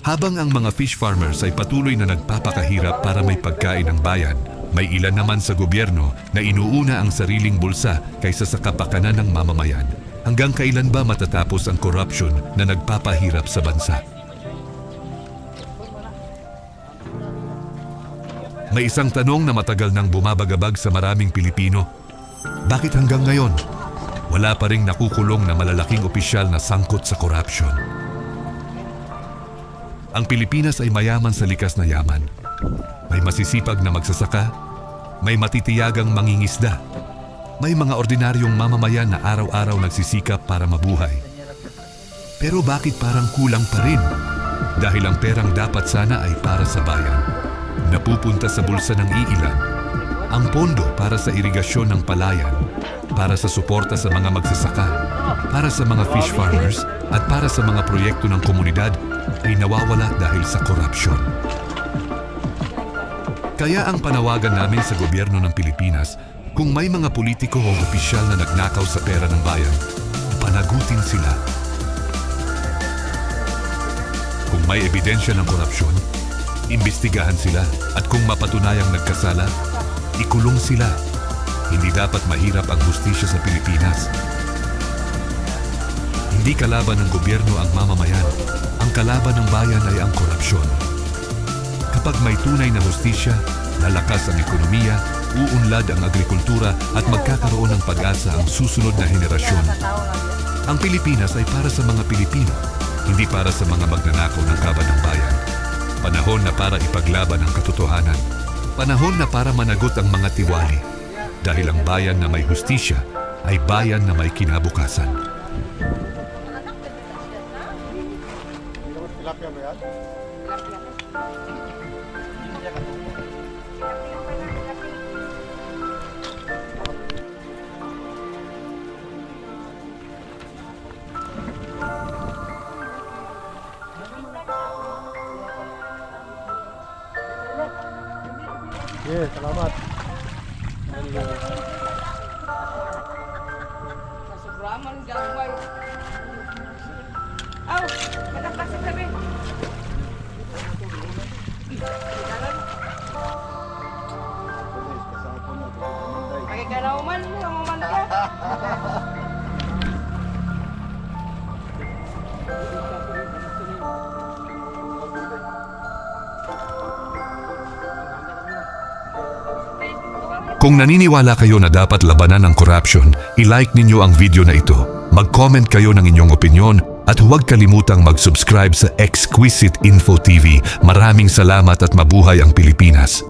Habang ang mga fish farmers ay patuloy na nagpapakahirap para may pagkain ang bayan, may ilan naman sa gobyerno na inuuna ang sariling bulsa kaysa sa kapakanan ng mamamayan. Hanggang kailan ba matatapos ang corruption na nagpapahirap sa bansa? May isang tanong na matagal nang bumabagabag sa maraming Pilipino. Bakit hanggang ngayon, wala pa ring nakukulong na malalaking opisyal na sangkot sa corruption? Ang Pilipinas ay mayaman sa likas na yaman. May masisipag na magsasaka, may matitiyagang mangingisda, may mga ordinaryong mamamayan na araw-araw nagsisikap para mabuhay. Pero bakit parang kulang pa rin? Dahil ang perang dapat sana ay para sa bayan, napupunta sa bulsa ng iilan. Ang pondo para sa irigasyon ng palayan, para sa suporta sa mga magsasaka, para sa mga fish farmers, at para sa mga proyekto ng komunidad ay nawawala dahil sa korupsyon. Kaya ang panawagan namin sa gobyerno ng Pilipinas, kung may mga politiko o opisyal na nagnakaw sa pera ng bayan, panagutin sila. Kung may ebidensya ng korupsyon, imbestigahan sila, at kung mapatunayang nagkasala, ikulong sila. Hindi dapat mahirap ang hustisya sa Pilipinas. Hindi kalaban ng gobyerno ang mamamayan. Ang kalaban ng bayan ay ang korupsyon. Kapag may tunay na hustisya, lalakas ang ekonomiya, uunlad ang agrikultura at magkakaroon ng pag-asa ang susunod na henerasyon. Ang Pilipinas ay para sa mga Pilipino, hindi para sa mga magnanakaw ng kaban ng bayan. Panahon na para ipaglaban ang katotohanan. Panahon na para managot ang mga tiwali. Dahil ang bayan na may hustisya ay bayan na may kinabukasan. Tilapia ba yan? Yes, salamat. Sobraman gagaway. Aw, katapasok kami. Magigalaw man, maman ka. Kung naniniwala kayo na dapat labanan ang corruption, i-like ninyo ang video na ito. Mag-comment kayo ng inyong opinyon at huwag kalimutang mag-subscribe sa Exquisite Info TV. Maraming salamat at mabuhay ang Pilipinas.